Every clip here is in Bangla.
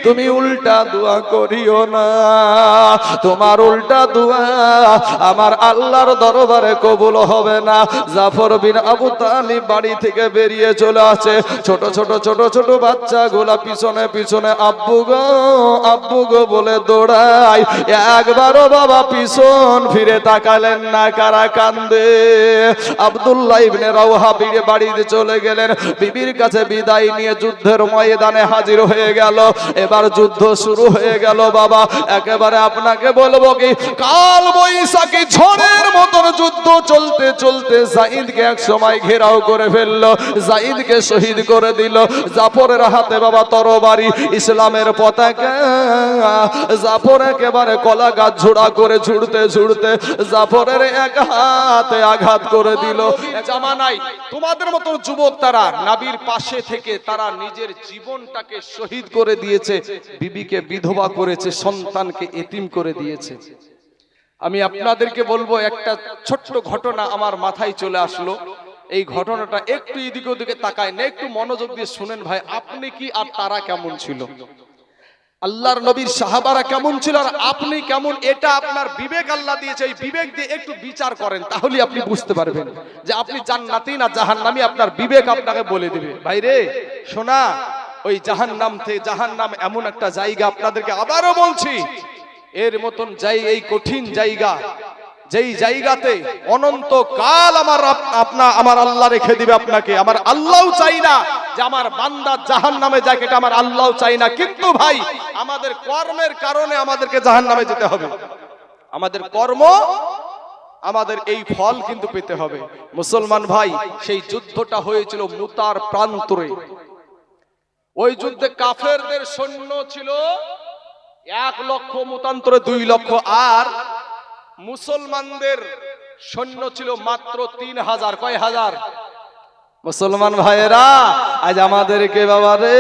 তুমি উল্টা দোয়া করিও না, তোমার উল্টা দোয়া আমার আল্লাহর দরবারে কবুল হবে না। জাফর বিন আবু তালিব বাড়ি থেকে বেরিয়ে চলে আসে, ছোট ছোট ছোট ছোট বাচ্চাগুলা পিছনে পিছনে আব্বু গো বলে দৌড়ায়। একবারও বাবা পিছন ফিরে তাকালেন না। কারা কান্দে? আব্দুল্লাহ ইবনে রাওহা বাড়িতে চলে গেলেন, বিবির কাছে বিদায় নিয়ে যুদ্ধের ময়দানে হাজির হয়ে গেল। এবার যুদ্ধ শুরু হয়ে গেল বাবা। একেবারে আপনাকে বলবো কি, কাল বৈশাখী ঝড়ের মতন যুদ্ধ চলতে চলতে যায়েদকে এক সময় ঘেরাও করে ফেললো, যায়েদকে শহীদ করে দিল। জাফরের হাতে বাবা তরবারি, ইসলামের পতাকা। জাফর একেবারে কলা গাছ ঝোড়া করে ঝুড়তে ঝুড়তে জাফরের এক হাতে আঘাত করে দিল। জামানায় তোমাদের মতো যুবক তারা নবীর পাশে থেকে তারা নিজের জীবনটাকে শহীদ করে দিয়েছে, বিবিকে বিধবা করেছে, সন্তানকে এতিম করে দিয়েছে। আমি আপনাদেরকে বলবো, একটা ছোট্ট ঘটনা আমার মাথায় চলে আসলো। এই ঘটনাটা একটু এদিকে ওদিকে তাকায় না, একটু মনোযোগ দিয়ে শুনেন ভাই। আপনি কি আর তারা কেমন ছিল, আল্লাহর নবীর সাহাবারা কেমন ছিল, আর আপনি কেমন, এটা আপনার বিবেক আল্লাহ দিয়েছে। এই বিবেক দিয়ে একটু বিচার করেন, তাহলে আপনি বুঝতে পারবেন যে আপনি জান্নাতি না জাহান্নামী। আপনার বিবেক আপনাকে বলে দিবে। ভাইরে শোনা, ওই জাহান্নাম এমন একটা জায়গা, আপনাদেরকে আবারও বলছি, এর মতন এই কঠিন জায়গা, যেই জায়গাতে অনন্তকাল আমার আল্লাহ রেখে দিবে আপনাকে। আমার আল্লাহও চাই না যে আমার বান্দা জাহান্নামে যাক, এটা আমার আল্লাহও চাই না। কিন্তু ভাই, আমাদের কর্মের কারণে আমাদেরকে জাহান্নামে যেতে হবে। আমাদের কর্ম, আমাদের এই ফল কিন্তু পেতে হবে। মুসলমান ভাই, সেই যুদ্ধটা হয়েছিল মুতার প্রান্তরে। ওই যুদ্ধে কাফেরদের সৈন্য ছিল 1 লক্ষ, মতান্তরে 2 লক্ষ, আর মুসলমানদের সৈন্য ছিল মাত্র 3000। কয় হাজার? মুসলমান ভাইয়েরা, আজ আমাদেরকে বাবা রে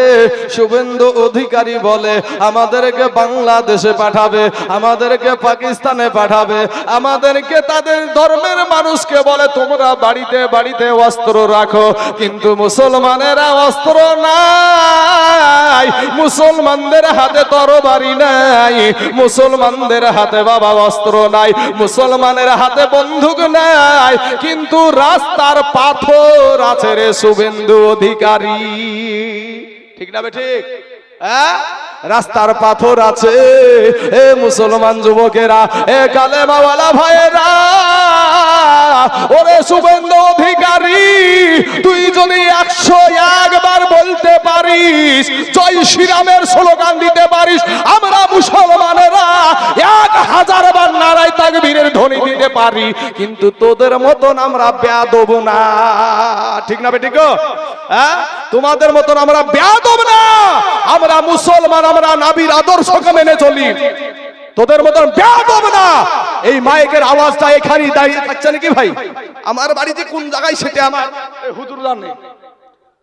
শুভেন্দু অধিকারী বলে আমাদেরকে বাংলাদেশে পাঠাবে, আমাদেরকে পাকিস্তানে পাঠাবে, আমাদেরকে তাদের ধর্মের মানুষকে বলে তোমরা বাড়িতে বাড়িতে অস্ত্র রাখো। কিন্তু মুসলমানেরা অস্ত্র নাই, মুসলমানদের হাতে তরবারি নাই, মুসলমানদের হাতে বাবা অস্ত্র নাই, মুসলমানের হাতে বন্দুক নাই, কিন্তু রাস্তার পাথর আছে রে শুভেন্দু অধিকারী। ঠিক না ঠিক? রাস্তার পাথর আছে। এ মুসলমান যুবকেরা, এ কালেমাওয়ালা ভাইয়েরা, ওরে শুভেন্দু অধিকারী, তুই যদি 101 বার বলতে পারিস, জয় শ্রীরামের স্লোগান দিতে পারিস, আমরা মুসলমানেরা 1000 বার নারায়ে তাকবীরের ধ্বনি দিতে পারি, কিন্তু তোদের মতন আমরা বেয়াদব না। ঠিক না বেঠিক? তোমাদের মতন আমরা বেয়াদব না, আমরা মুসলমান, আমরা নবীর আদর্শকে মেনে চলি। তোদের মতন বেয়াদব না। এই মাইকের আওয়াজটা এখানেই দাঁড়িয়ে থাকছে নাকি ভাই? আমার বাড়ি যে কোন জায়গায় সেটা আমার হুজুর জানে।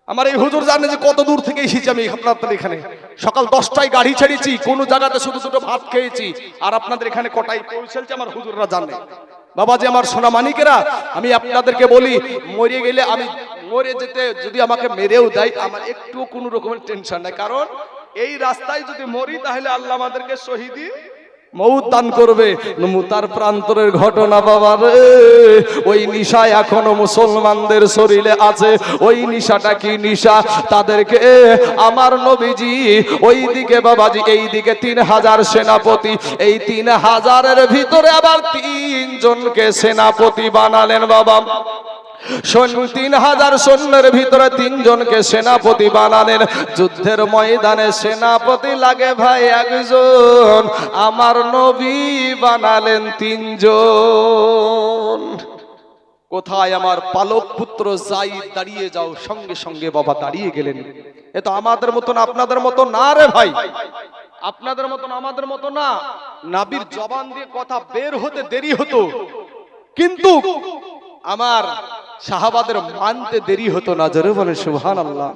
আমার এই হুজুর জানে যে কত দূর থেকে এসেছি আমি আপনাদের এখানে। সকাল 10টায় গাড়ি ছেড়েছি, কোন জায়গাতে শুধু দুটো ভাত খেয়েছি, আর আপনাদের এখানে কটায় পৌঁছেছি আমার হুজুররা জানে। বাবাজি আমার সোনা মানিকেরা, আমি আপনাদেরকে বলি, মরে গেলে, আমি মরে যেতে যদি আমাকে মেরেও দেয়, আমার একটু কোনো রকমের টেনশন নাই। কারণ এই রাস্তায় যদি মরি, তাহলে আল্লাহ আমাদেরকে শহীদি মৌত দান করবে। মুতার প্রান্তরের ঘটনা বাবা রে, ওই নিশা এখনো মুসলমানদের শরীরে আছে। ওই নিশাটা কি নিশা? তাদেরকে আমার নবীজি ওই দিকে বাবাজি, এই দিকে 3000 সেনাপতি, এই 3000-এর ভিতরে আবার 3 জনকে সেনাপতি বানালেন বাবা। 3000 সৈন্যের ভিতরে 3 জনকে সেনাপতি বানালেন। যুদ্ধের ময়দানে সেনাপতি লাগে ভাই 1 জন, আমার নবী বানালেন 3 জন। কোথায় আমার পালক পুত্র যায়েদ, দাঁড়িয়ে যাও। সঙ্গে সঙ্গে বাবা দাঁড়িয়ে গেলেন। এ তো আমাদের মতন আপনাদের মতো না রে ভাই, আপনাদের মতন আমাদের মতো না। নবীর জবান দিয়ে কথা বের হতে দেরি হতো, কিন্তু আমার সাহাবাদের মানতে দেরি হতো না। জোরে বলে সুবহানাল্লাহ।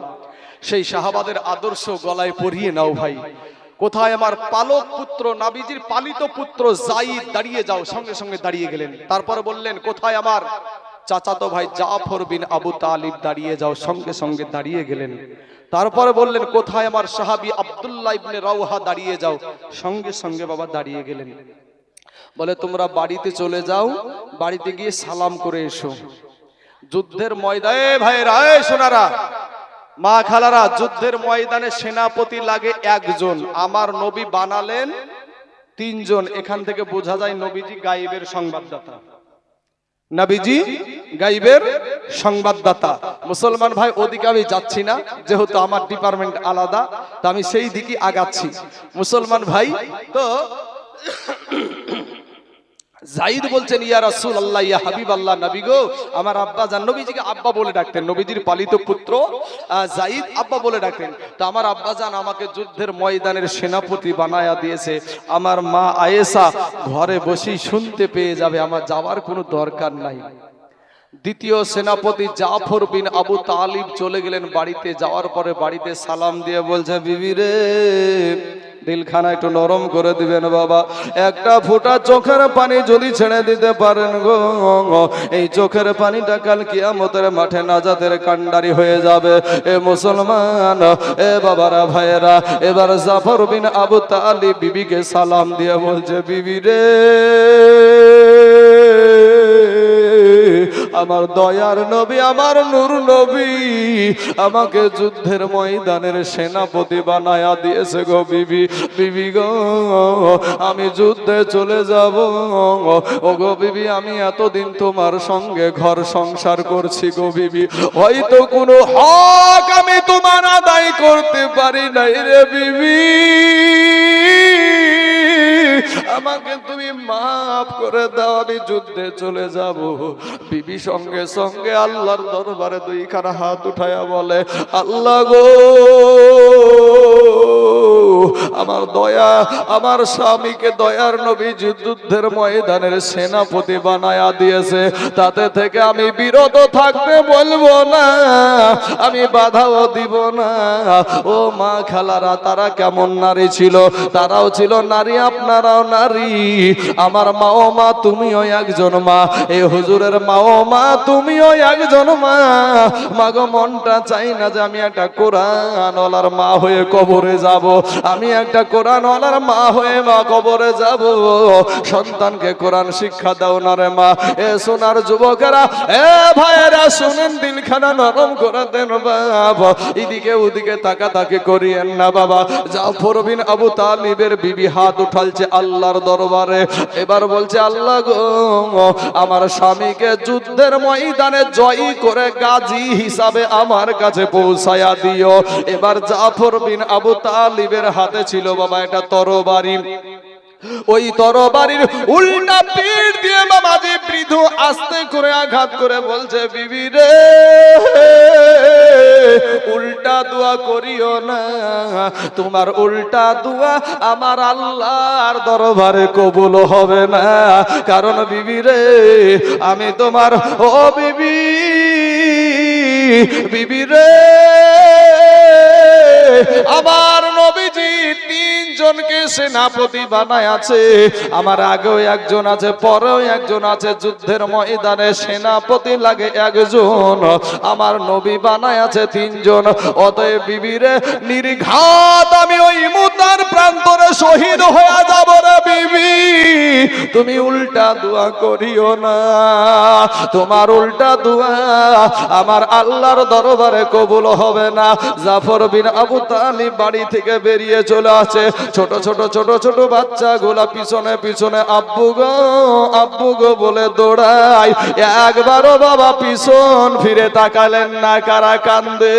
সেই সাহাবাদের আদর্শ গলায় পরিয়ে নাও ভাই। কোথায় আমার পালক পুত্র, নবীজির পালিত পুত্র যায়েদ, দাঁড়িয়ে যাও। সঙ্গে সঙ্গে দাঁড়িয়ে গেলেন। তারপরে বললেন, কোথায় আমার চাচাতো ভাই জাফর বিন আবু তালিব, দাঁড়িয়ে যাও। সঙ্গে সঙ্গে দাঁড়িয়ে গেলেন। তারপরে বললেন কোথায় আমার সাহাবী আব্দুল্লাহ ইবনে রাওহা, দাঁড়িয়ে যাও। সঙ্গে সঙ্গে বাবা দাঁড়িয়ে গেলেন। বলে তোমরা বাড়িতে চলে যাও, বাড়িতে গিয়ে সালাম করে এসো। যুদ্ধের ময়দানে ভাইরা, সোনারা, মা খালারা, যুদ্ধের ময়দানে সেনাপতি লাগে একজন, আমার নবী বানালেন তিনজন। এখান থেকে বোঝা যায় নবীজি গায়েবের সংবাদদাতা। নবীজি গায়েবের সংবাদদাতা। মুসলমান ভাই, ওদিকে আমি যাচ্ছি না, যেহেতু আমার ডিপার্টমেন্ট আলাদা, তা আমি সেই দিকে আগাচ্ছি। মুসলমান ভাই, তো জাইদ বলছেন ইয়া রাসূলুল্লাহ, ইয়া হাবিবাল্লাহ, নবী গো, আমার আব্বা জান, নবীজিকে আব্বা বলে ডাকতেন, নবীজির পালিত পুত্র জাইদ আব্বা বলে ডাকতেন। তো আমার আব্বা জান আমাকে যুদ্ধের ময়দানের সেনাপতি বানায়া দিয়েছে। আমার মা আয়েশা ঘরে বসেই শুনতে পেয়ে যাবে, আমার যাওয়ার কোনো দরকার নাই। দ্বিতীয় সেনাপতি জাফর বিন আবু তালিব চলে গেলেন বাড়িতে। যাওয়ার পরে বাড়িতে সালাম দিয়ে বলছে, বিবি রে, দিলখানা একটু নরম করে দিবেন বাবা, একটা ফোঁটা চোখের পানি যদি ছেড়ে দিতে পারেন গো, এই চোখের পানিটা কাল কিয়ামতের মাঠে নাজাতের কান্ডারি হয়ে যাবে। এ মুসলমান, এ বাবারা, ভাইয়েরা, এবার জাফর বিন আবু তালিব বিবিকে সালাম দিয়ে বলছে, বিবি রে, আমার দয়ার নবী, আমার নূর নবী আমাকে যুদ্ধের ময়দানের সেনাপতি বানায়া দিয়েছে গো বিবি। বিবি গো, আমি যুদ্ধে চলে যাব। ও গো বিবি, আমি এতদিন তোমার সঙ্গে ঘর সংসার করছি গো বিবি, হয়তো কোনো হক আমি তোমার আদায় করতে পারি নাই রে বিবি, আমাকে তুমি মাফ করে দাও, আমি যুদ্ধে চলে যাব। বিবি সঙ্গে সঙ্গে আল্লাহর দরবারে দুইখানা হাত উঠায়া বলে, আল্লাহ গো, আমার দয়া, আমার স্বামীকে দয়ার নবী যুদ্ধের ময়দানের সেনাপতি বানায়া দিয়েছে, তাতে থেকে আমি বিরত থাকতে বলবো না, আমি বাধাও দিব না। ও মা খালারা, তারা কেমন নারী ছিল? তারাও ছিল নারী, আপনারাও নারী। আমার মা ও মা, তুমিও একজন মা, এই হুজুরের মা ও মা, তুমিও একজন মা। মাগো, মনটা চাই না যে আমি একটা কোরআনওয়ালার মা হয়ে কবরে যাব, আমি একটা কোরআনওয়ালার মা হয়ে মা কবরে যাব। সন্তানকে কোরআন শিক্ষা দাও না রে মা। এ সোনার যুবকেরা, এ ভাইয়েরা, শুনেন, দিলখানা নরম করে দেন বাবা, এদিকে ওদিকে তাকাতাকি করিয়েন না বাবা। জাফর বিন আবু তালিবের বিবি হাত উঠালছে আল্লাহর দরবারে, এবার বলছে, আল্লাহ গো, আমার স্বামীকে যুদ্ধের ময়দানে জয়ী করে গাজী হিসাবে আমার কাছে পৌঁছায়া দিও। এবার জাফর বিন আবু তালিবের হাতে ছিল বাবা একটা তরবারি। ওই তরবারির উল্টা পিঠ দিয়ে বাবাজি বৃদ্ধ আস্তে করে আঘাত করে বলছে, বিবি রে, উল্টা দোয়া করিও না, তোমার উল্টা দোয়া আমার আল্লাহর দরবারে কবুল হবে না। কারণ বিবি রে, আমি তোমার, ও বিবি, বিবি রে, আমার নবীজি তিনজনকে সেনাপতি বানায় আছে, আমার আগেও একজন আছে, পরেও একজন আছে। যুদ্ধের ময়দানে সেনাপতি লাগে একজন, আমার নবী বানায় আছে তিনজন। অতএব বিবিরে, নির্ঘাত আমি ওই মুতার প্রান্তরে শহীদ হয়ে যাব রে বিবি, তুমি উল্টা দোয়া করিও না, তোমার উল্টা দোয়া আমার আল্লাহর দরবারে কবুল হবে না। জাফর বিন আবু তালিব বাড়ি থেকে বেরিয়ে চলে আসে, ছোট ছোট ছোট ছোট বাচ্চাগুলা পিছনে পিছনে আব্বু গো, আব্বু গো বলে দৌড়ায়। একবারও বাবা পিছন ফিরে তাকালেন না। কারা কান্দে?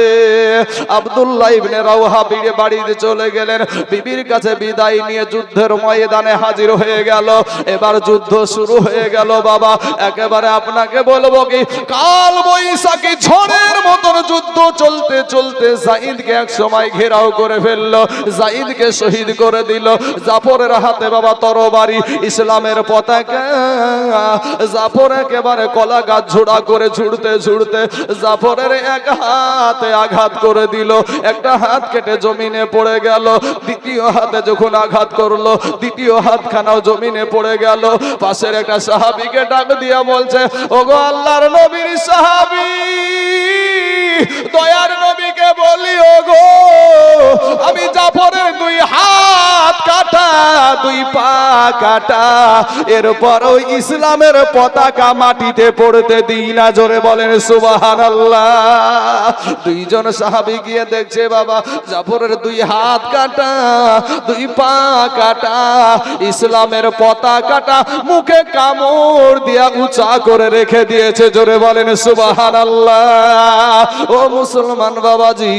আব্দুল্লাহ ইবনে রাওহা বাড়িতে চলে গেলেন, বিবির কাছে বিদায় নিয়ে যুদ্ধের ময়দানে হাজির হয়ে গেল। এবার যুদ্ধ শুরু হয়ে গেল বাবা। একেবারে আপনাকে বলবো কি, কাল বৈশাখী ঝড়ের মতন যুদ্ধ চলতে চলতে জাইদকে এক সময় ঘেরাও করে ফেললো, জাইদকে শহীদ করে দিল। জাফরের হাতে বাবা তরবারি, ইসলামের পতাকা। জাফর একেবারে কলা গাছ ঝোড়া করে ঝুড়তে ঝুড়তে জাফরের এক হাতে আঘাত করে দিল, একটা হাত কেটে জমিনে পড়ে গেল। দ্বিতীয় হাতে যখন আঘাত করলো, দ্বিতীয় হাতখানাও জমিনে পড়ে গেল। পাশের একটা সাহাবীকে ডাক দিয়া বলছে, ওগো আল্লাহর নবীর সাহাবী, দয়ার নবীকে বলি ও গো আমি জাফরের দুই হাত কাটা দুই পা কাটা এরপরও ইসলামের পতাকা মাটিতে পড়তে দিই না। জোরে বলেন সুবহানাল্লাহ। দুইজন সাহাবী গিয়ে দেখছে বাবা জাফরের দুই হাত কাটা দুই পা কাটা, ইসলামের পতাকাটা মুখে কামড় দিয়া উঁচা করে রেখে দিয়েছে। জোরে বলেন সুবহানাল্লাহ। ও মুসলমান বাবাজি,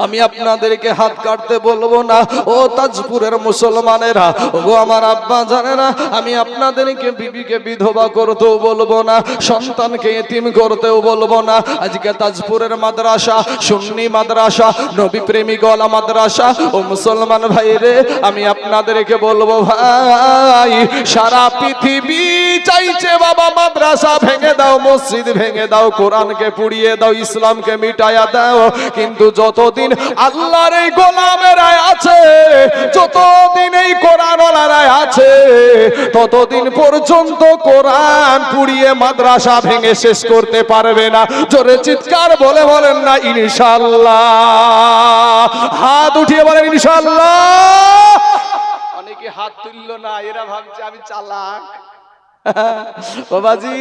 আমি আপনাদেরকে হাত কাটতে বলবো না। ও তাজপুরের মুসলমানেরা, ও আমার আব্বা জানেনা, আমি আপনাদেরকে বিবিকে বিধবা করতেও বলবো না, সন্তানকে এতিম করতেও বলবো না। আজকে তাজপুরের মাদ্রাসা সুন্নি মাদ্রাসা, নবী প্রেমিক ওয়ালা মাদ্রাসা। ও মুসলমান ভাইরে, আমি আপনাদেরকে বলবো ভাই, সারা পৃথিবী চাইছে বাবা মাদ্রাসা ভেঙে দাও, মসজিদ ভেঙে দাও, কোরআনকে পুড়িয়ে দাও, ইসলামকে মিটাইয়া দাও, কিন্তু যতদিন আল্লাহর এই গোলামেরা আছে, যতদিন এই কোরআনওয়ালারা আছে, ততদিন পর্যন্ত কোরআন পুড়িয়ে মাদ্রাসা ভেঙে শেষ করতে পারবে না। জোরে চিৎকার বলে বলেন না ইনশাআল্লাহ। হাত উঠিয়ে বলেন ইনশাআল্লাহ। অনেকে হাত তুললো না, এরা ভাবছে আমি চালাক। বাবাজি,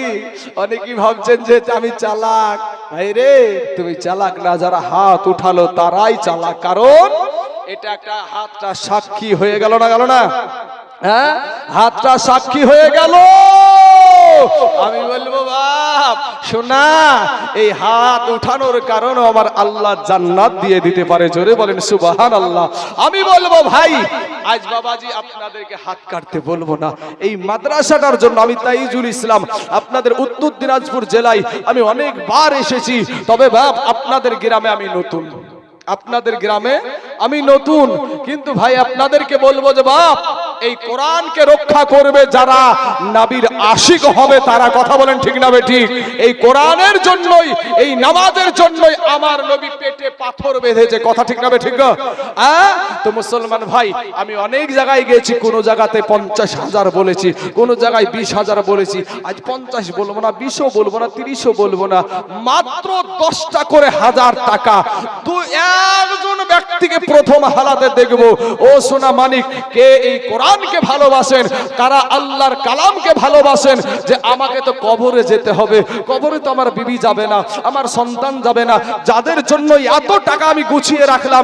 অনেকেই ভাবছেন যে আমি চালাক। ভাই রে, তুমি চালাক না, যারা হাত উঠালো তারাই চালাক। কারণ এটা একটা হাতটা সাক্ষী হয়ে গেল না, গেল না? হ্যাঁ, হাতটা সাক্ষী হয়ে গেল। আমি বলবো বাপ শোনা, এই হাত উঠানোর কারণে আমার আল্লাহ জান্নাত দিয়ে দিতে পারে। জোরে বলেন সুবহানাল্লাহ। আমি বলবো ভাই, আজ বাবাজি আপনাদেরকে হাত কাটতে বলবো না। এই মাদ্রাসাটার জন্য আমি তাইজুল ইসলাম আপনাদের উত্তর দিনাজপুর জেলায় আমি অনেকবার এসেছি, তবে বাপ আপনাদের গ্রামে আমি নতুন, আপনাদের গ্রামে আমি নতুন। কিন্তু ভাই আপনাদেরকে বলবো যে বাপ, এই কোরআনকে রক্ষা করবে যারা নবীর আশিক হবে তারা। কথা বলেন ঠিক না ঠিক? এই কোরআনের জন্যই, এই নামাজের জন্যই আমার নবী পেটে পাথর বেঁধেছে। কথা ঠিক না ঠিক? তো মুসলমান ভাই, আমি অনেক জায়গায় গেছি, কোন জায়গাতে 50,000 বলেছি, কোন জায়গায় 20,000 বলেছি। আজ 50 বলবো না, 20ও বলবো না, 30ও বলবো না, মাত্র 10টা করে 1000 টাকা একজন ব্যক্তিকে প্রথম হালাতে দেখবো। ও সোনা মানিক, কে এই কোরআনকে ভালোবাসেন, কারা আল্লাহর কালামকে ভালোবাসেন, যে আমাকে তো কবরে যেতে হবে, কবরে তো আমার বিবি যাবে না, আমার সন্তান যাবে না, যাদের জন্য এত টাকা আমি গুছিয়ে রাখলাম,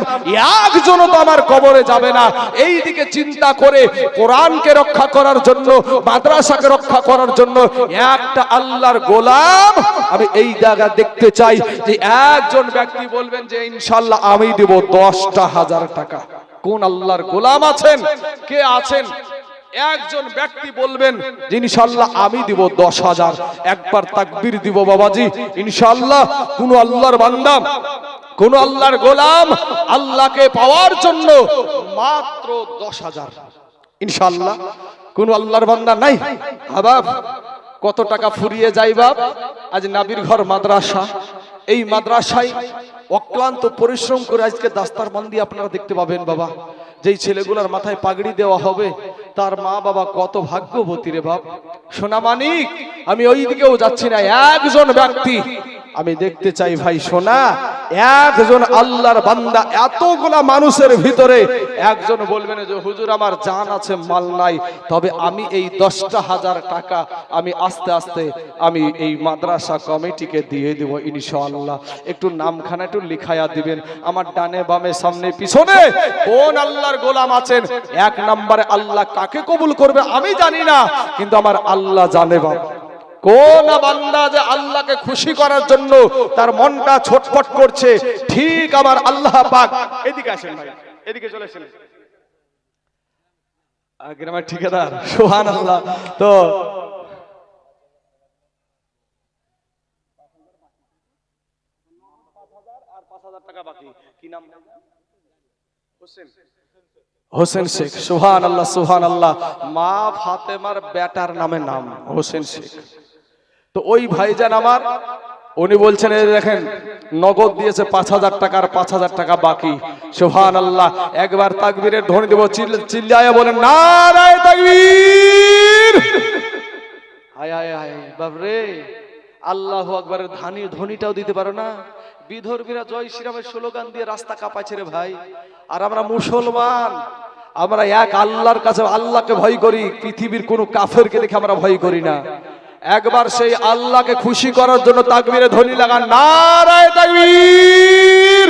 একজনও তো আমার কবরে যাবে না। এই দিকে চিন্তা করে কোরআনকে রক্ষা করার জন্য, মাদ্রাসাকে রক্ষা করার জন্য একটা আল্লাহর গোলাম আমি এই জায়গা দেখতে চাই, যে একজন ব্যক্তি বলবেন যে ইনশাআল্লাহ আমি দেব 10,000 টাকা। কোন আল্লাহর গোলাম আছেন, কে আছেন? একজন ব্যক্তি বলবেন যে ইনশাআল্লাহ আমি দিব 10,000। একবার তাকবীর দিব বাবাজি। ইনশাআল্লাহ কোন আল্লাহর বান্দা, কোন আল্লাহর গোলাম আল্লাহকে পাওয়ার জন্য মাত্র 10,000। ইনশাআল্লাহ কোন আল্লাহর বান্দা নাই? বাপ কত টাকা ফুরিয়ে যায় বাপ। আজ নবীর ঘর মাদ্রাসা, এই মাদ্রাসায় অক্লান্ত পরিশ্রম করে আজকে দাস্তারবন্দি আপনারা দেখতে পাবেন বাবা। যেই ছেলেগুলোর মাথায় পাগড়ি দেওয়া হবে, তার মা বাবা কত ভাগ্যবতী রে বাপ। সোনা মানিক, আমি ওই দিকেও যাচ্ছি না, একজন ব্যক্তি আমি দেখতে চাই ভাই। সোনা, একজন আল্লাহর বান্দা এতগুলা মানুষের ভিতরে একজন বলবেন যে হুজুর আমার জান আছে মাল নাই, তবে আমি এই 10,000 টাকা আমি আস্তে আস্তে আমি এই মাদ্রাসা কমিটিকে দিয়ে দেব ইনশাআল্লাহ। একটু নামখানা একটু লিখায়া দিবেন আমার ডানে বামে সামনে পিছনে। কোন আল্লাহর গোলাম আছেন? এক নম্বরে আল্লাহ কাকে কবুল করবে আমি জানি না, কিন্তু আমার আল্লাহ জানে বাবা। কোন বান্দা যে আল্লাহকে খুশি করার জন্য তার মনটা ছটফট করছে, ঠিক আমার আল্লাহ পাক। এদিকে আসেন ভাই, এদিকে চলে আসেন। গ্রামের ঠিকাদার, সুবহানাল্লাহ। তো হোসেন শেখ, সুবহানাল্লাহ সুবহানাল্লাহ। মা ফাতেমার বেটার নামে নাম হোসেন শেখ। তো ওই ভাইজান আমার, উনি বলছেন এই দেখেন নগদ দিয়েছে 5,000 টাকা, আর 5,000 টাকা বাকি। সুবহানাল্লাহ। একবার তাকবীরের ধ্বনি দেব, চিল্লায়া বলেন নারায়ে তাকবীর। হায় হায় হায় বাপ রে, আল্লাহু আকবারের ধ্বনিটাও দিতে পারো না। বিধর্মীরা জয় শ্রীরামের স্লোগান দিয়ে রাস্তা কাঁপাচ্ছে রে ভাই। আর আমরা মুসলমান, আমরা এক আল্লাহর কাছে আল্লাহকে ভয় করি, পৃথিবীর কোনো কাফেরকে দেখে আমরা ভয় করি না। একবার সেই আল্লাহকে খুশি করার জন্য তাকবীরে ধ্বনি লাগান, নারায়ে তাকবীর,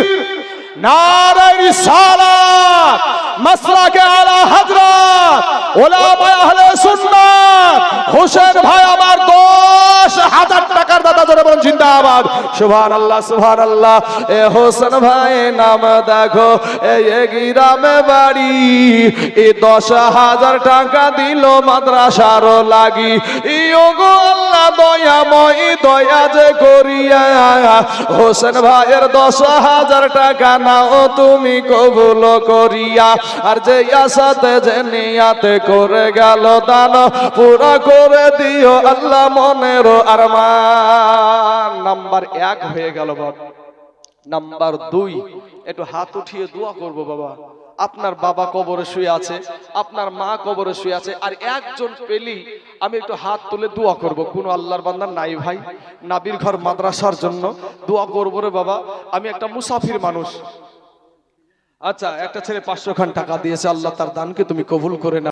নারায়ে রিসালাত, মাসলাকে আলা হযরত উলামায়ে আহলে সুন্নাত। হোসেন ভাই আমার 10,000 টাকার দাদা, জোরে বলুন জিন্দাবাদ, সুবহানাল্লাহ সুবহানাল্লাহ। এ হোসেন ভাই নাম দেখো, এই গ্রামে বাড়ি, এই 10,000 টাকা দিল মাদ্রাসার লাগি। ইয়োগো আল্লাহ দয়াময়, দয়া যে করিয়া হোসেন ভাইয়ের 10,000 টাকা নাও তুমি কবুল করিয়া। আর যে আশাতে যে নিয়াতে করে গেল দান, পুরা করে দিও আল্লাহ মনের আরমান। নাম্বার 1 হয়ে গেল বাবা। নাম্বার 2, একটু হাত উঠিয়ে দোয়া করব বাবা। আপনার বাবা কবরে শুয়ে আছে, আপনার মা কবরে শুয়ে আছে, আর একজন পেলি আমি একটু হাত তুলে দোয়া করব। কোন আল্লাহর বান্দা নাই ভাই? নাবির ঘর মাদ্রাসার জন্য দোয়া করব রে বাবা। আমি একটা মুসাফির মানুষ। আচ্ছা, একটা ছেলে 500 খান টাকা দিয়েছে, আল্লাহ তার দানকে তুমি কবুল করে না।